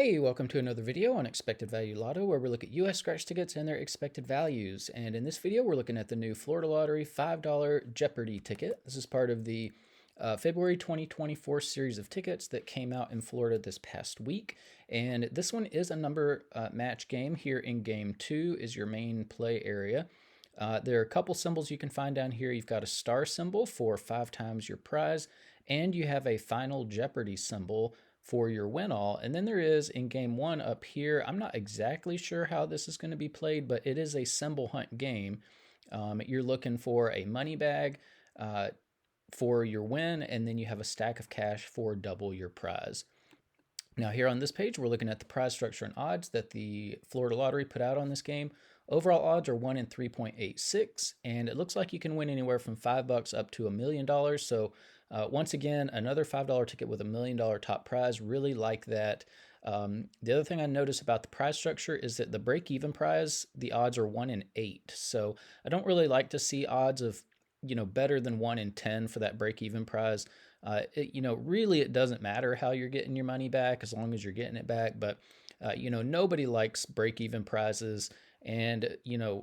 Hey, welcome to another video on Expected Value Lotto, where we look at US scratch tickets and their expected values. And in this video, we're looking at the new Florida Lottery $5 Jeopardy ticket. This is part of the February 2024 series of tickets that came out in Florida this past week. And this one is a number match game. Here in game 2 is your main play area. There are a couple symbols you can find down here. You've got a star symbol for 5 times your prize, and you have a final Jeopardy symbol for your win all. And then there is in game 1 up here, I'm not exactly sure how this is going to be played, but it is a symbol hunt game. You're looking for a money bag for your win, and then you have a stack of cash for double your prize. Now here on this page, we're looking at the prize structure and odds that the Florida Lottery put out on this game. Overall odds are 1 in 3.86, and it looks like you can win anywhere from $5 up to $1 million. So once again, another $5 ticket with $1 million top prize. Really like that. The other thing I notice about the prize structure is that the break-even prize, the odds are 1 in 8. So I don't really like to see odds of better than 1 in 10 for that break-even prize. Really it doesn't matter how you're getting your money back as long as you're getting it back. But, nobody likes break-even prizes. And,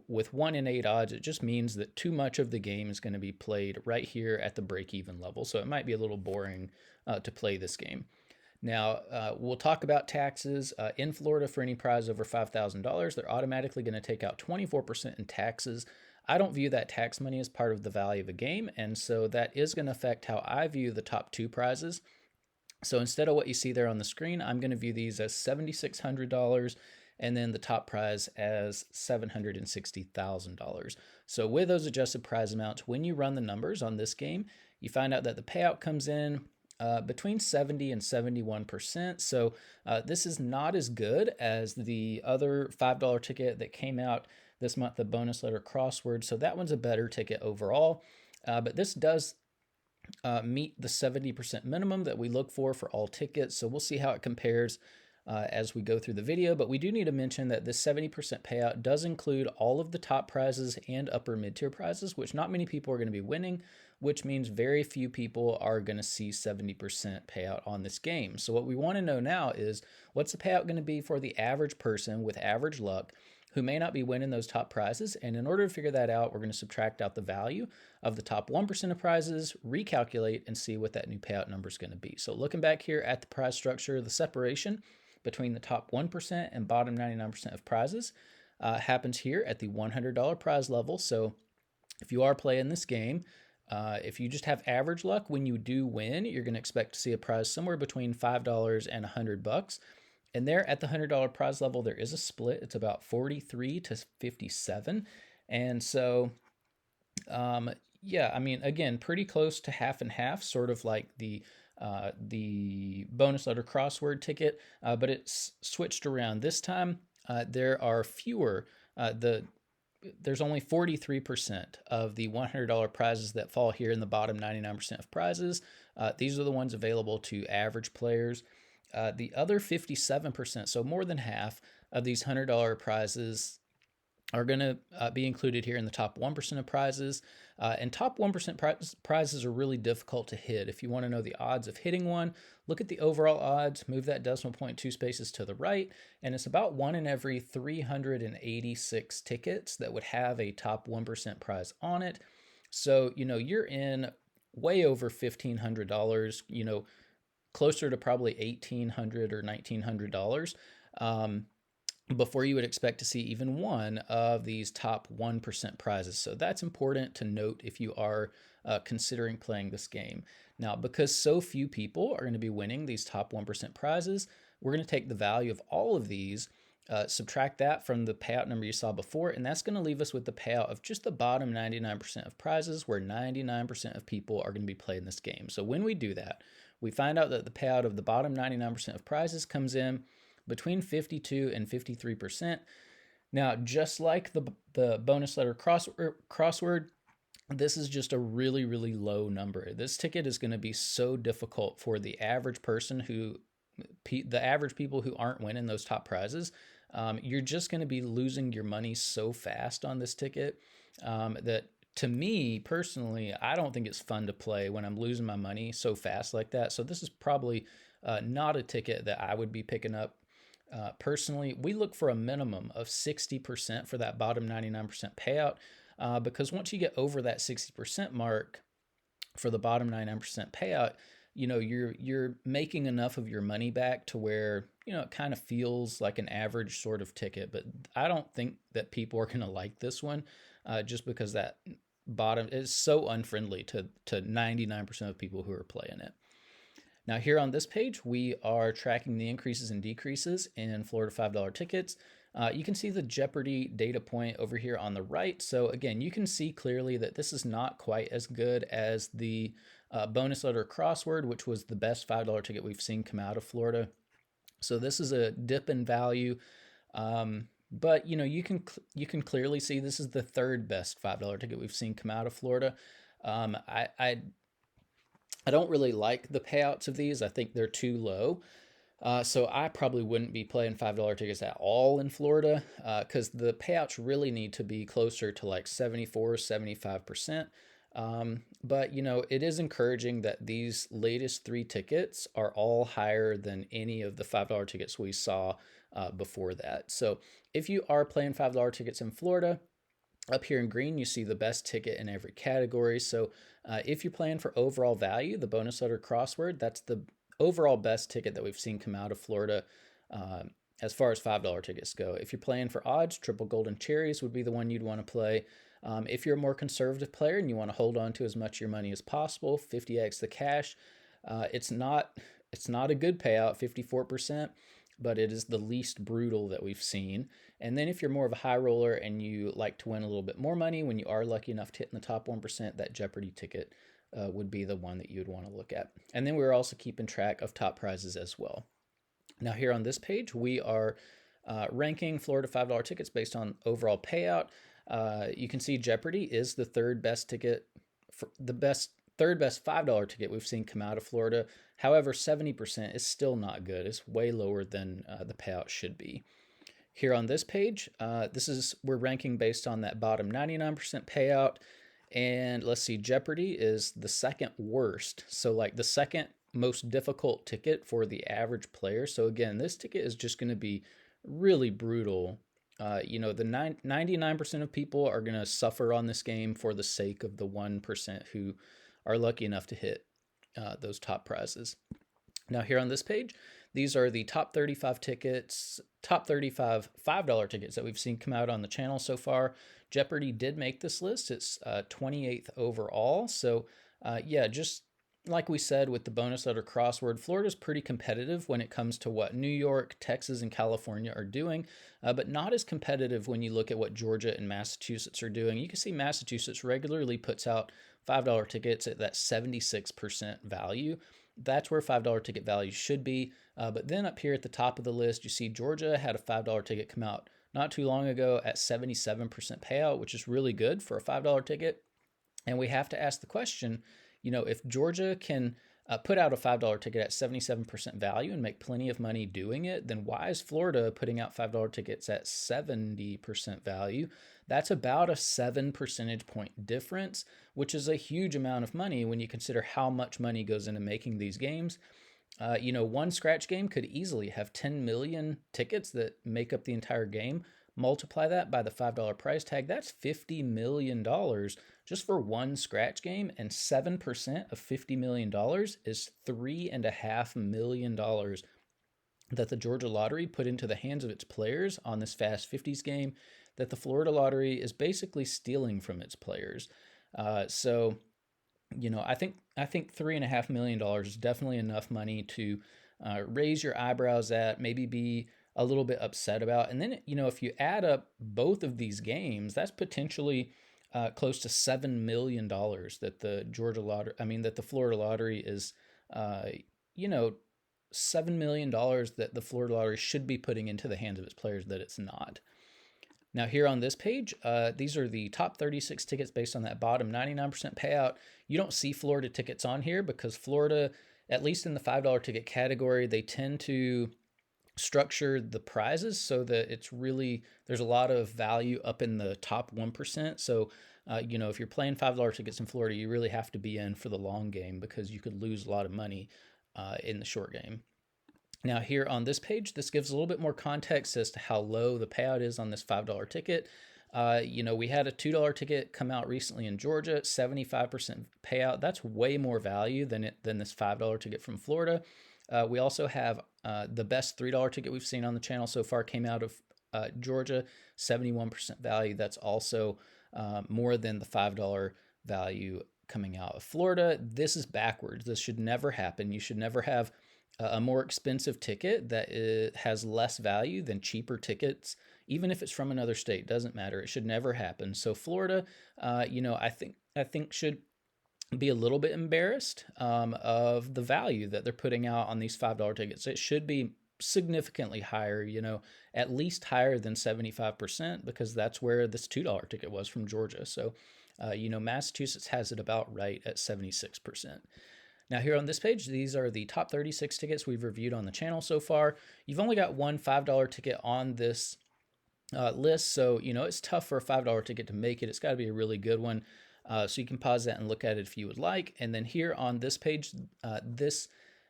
with 1 in 8 odds, it just means that too much of the game is going to be played right here at the break-even level. So it might be a little boring to play this game. Now, we'll talk about taxes. In Florida, for any prize over $5,000, they're automatically going to take out 24% in taxes. I don't view that tax money as part of the value of a game, and so that is going to affect how I view the top 2 prizes. So instead of what you see there on the screen, I'm going to view these as $7,600 and then the top prize as $760,000. So with those adjusted prize amounts, when you run the numbers on this game, you find out that the payout comes in between 70 and 71%. So this is not as good as the other $5 ticket that came out this month, the bonus letter crossword. So that one's a better ticket overall. But this does meet the 70% minimum that we look for all tickets. So we'll see how it compares as we go through the video. But we do need to mention that this 70% payout does include all of the top prizes and upper mid-tier prizes, which not many people are going to be winning, which means very few people are going to see 70% payout on this game. So what we want to know now is, what's the payout going to be for the average person with average luck who may not be winning those top prizes? And in order to figure that out, we're going to subtract out the value of the top 1% of prizes, recalculate, and see what that new payout number is going to be. So looking back here at the prize structure, the separation between the top 1% and bottom 99% of prizes happens here at the $100 prize level. So if you are playing this game, if you just have average luck, when you do win, you're going to expect to see a prize somewhere between $5 and $100. And there at the $100 prize level, there is a split. It's about 43 to 57. And so, yeah, I mean, again, pretty close to half and half, sort of like the bonus letter crossword ticket, but it's switched around. This time, there are fewer. There's only 43% of the $100 prizes that fall here in the bottom 99% of prizes. These are the ones available to average players. The other 57%, so more than half of these $100 prizes, are going to be included here in the top 1% of prizes. And top 1% prizes are really difficult to hit. If you want to know the odds of hitting one, look at the overall odds, move that decimal point 2 spaces to the right, and it's about 1 in every 386 tickets that would have a top 1% prize on it. So, you're in way over $1,500, closer to probably $1,800 or $1,900. Before you would expect to see even one of these top 1% prizes. So that's important to note if you are considering playing this game. Now, because so few people are going to be winning these top 1% prizes, we're going to take the value of all of these, subtract that from the payout number you saw before, and that's going to leave us with the payout of just the bottom 99% of prizes, where 99% of people are going to be playing this game. So when we do that, we find out that the payout of the bottom 99% of prizes comes in between 52 and 53%. Now, just like the bonus letter crossword, this is just a really, really low number. This ticket is going to be so difficult for the average person the average people who aren't winning those top prizes. You're just going to be losing your money so fast on this ticket that, to me personally, I don't think it's fun to play when I'm losing my money so fast like that. So this is probably not a ticket that I would be picking up Personally, we look for a minimum of 60% for that bottom 99% payout, because once you get over that 60% mark for the bottom 99% payout, you're making enough of your money back to where it kind of feels like an average sort of ticket. But I don't think that people are going to like this one, just because that bottom is so unfriendly to 99% of people who are playing it. Now here on this page, we are tracking the increases and decreases in Florida $5 tickets. You can see the Jeopardy data point over here on the right. So again, you can see clearly that this is not quite as good as the bonus letter crossword, which was the best $5 ticket we've seen come out of Florida. So this is a dip in value. But you can clearly see this is the third best $5 ticket we've seen come out of Florida. I don't really like the payouts of these. I think they're too low. So I probably wouldn't be playing $5 tickets at all in Florida, because the payouts really need to be closer to like 74, 75%. But it is encouraging that these latest three tickets are all higher than any of the $5 tickets we saw before that. So if you are playing $5 tickets in Florida, up here in green, you see the best ticket in every category. So if you're playing for overall value, the bonus letter crossword, that's the overall best ticket that we've seen come out of Florida as far as $5 tickets go. If you're playing for odds, triple golden cherries would be the one you'd want to play. If you're a more conservative player and you want to hold on to as much of your money as possible, 50x the cash. It's not a good payout, 54%, but it is the least brutal that we've seen. And then if you're more of a high roller and you like to win a little bit more money when you are lucky enough to hit in the top 1%, that Jeopardy ticket would be the one that you would want to look at. And then we're also keeping track of top prizes as well. Now here on this page, we are ranking Florida $5 tickets based on overall payout. You can see Jeopardy is the third best ticket, third best $5 ticket we've seen come out of Florida. However, 70% is still not good. It's way lower than the payout should be. Here on this page, we're ranking based on that bottom 99% payout. And let's see, Jeopardy is the second worst. So like the second most difficult ticket for the average player. So again, this ticket is just going to be really brutal. The 99% of people are going to suffer on this game for the sake of the 1% who are lucky enough to hit those top prizes. Now here on this page, these are the top 35 tickets, top 35 $5 tickets that we've seen come out on the channel so far. Jeopardy did make this list. It's 28th overall. So yeah, just like we said with the bonus letter crossword, Florida's pretty competitive when it comes to what New York, Texas, and California are doing, but not as competitive when you look at what Georgia and Massachusetts are doing. You can see Massachusetts regularly puts out $5 tickets at that 76% value. That's where $5 ticket value should be. But then up here at the top of the list, you see Georgia had a $5 ticket come out not too long ago at 77% payout, which is really good for a $5 ticket. And we have to ask the question, if Georgia can put out a $5 ticket at 77% value and make plenty of money doing it, then why is Florida putting out $5 tickets at 70% value? That's about a 7 percentage point difference, which is a huge amount of money when you consider how much money goes into making these games. One scratch game could easily have 10 million tickets that make up the entire game. Multiply that by the $5 price tag, that's $50 million just for one scratch game, and 7% of $50 million is $3.5 million that the Georgia Lottery put into the hands of its players on this Fast 50s game that the Florida Lottery is basically stealing from its players. So I think $3.5 million is definitely enough money to raise your eyebrows at, maybe be a little bit upset about. And then, if you add up both of these games, that's potentially close to $7 million that the Florida Lottery is, $7 million that the Florida Lottery should be putting into the hands of its players that it's not. Now here on this page, these are the top 36 tickets based on that bottom 99% payout. You don't see Florida tickets on here because Florida, at least in the $5 ticket category, they tend to structure the prizes so that there's a lot of value up in the top 1%. So, if you're playing $5 tickets in Florida, you really have to be in for the long game because you could lose a lot of money in the short game. Now here on this page, this gives a little bit more context as to how low the payout is on this $5 ticket. We had a $2 ticket come out recently in Georgia, 75% payout. That's way more value than this $5 ticket from Florida. We also have the best $3 ticket we've seen on the channel so far came out of Georgia, 71% value. That's also more than the $5 value coming out of Florida. This is backwards. This should never happen. You should never have a more expensive ticket that has less value than cheaper tickets, even if it's from another state. Doesn't matter. It should never happen. So Florida, I think should be a little bit embarrassed of the value that they're putting out on these $5 tickets. It should be significantly higher, at least higher than 75%, because that's where this $2 ticket was from Georgia. So, Massachusetts has it about right at 76%. Now here on this page, these are the top 36 tickets we've reviewed on the channel so far. You've only got one $5 ticket on this list, so it's tough for a $5 ticket to make it. It's got to be a really good one. So you can pause that and look at it if you would like. And then here on this page,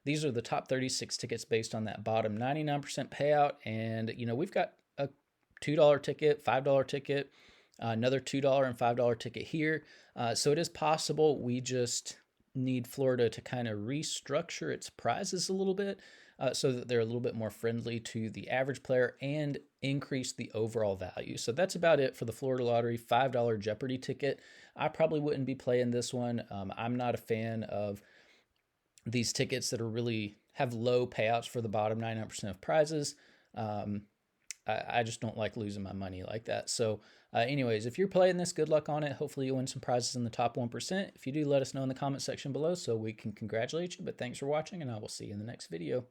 these are the top 36 tickets based on that bottom 99% payout. And we've got a $2 ticket, $5 ticket, another $2 and $5 ticket here. So it is possible. We just need Florida to kind of restructure its prizes a little bit so that they're a little bit more friendly to the average player and increase the overall value. So that's about it for the Florida Lottery $5 Jeopardy ticket. I probably wouldn't be playing this one. I'm not a fan of these tickets that are really have low payouts for the bottom 99% of prizes. I just don't like losing my money like that. So anyways, if you're playing this, good luck on it. Hopefully you'll win some prizes in the top 1%. If you do, let us know in the comment section below so we can congratulate you. But thanks for watching, and I will see you in the next video.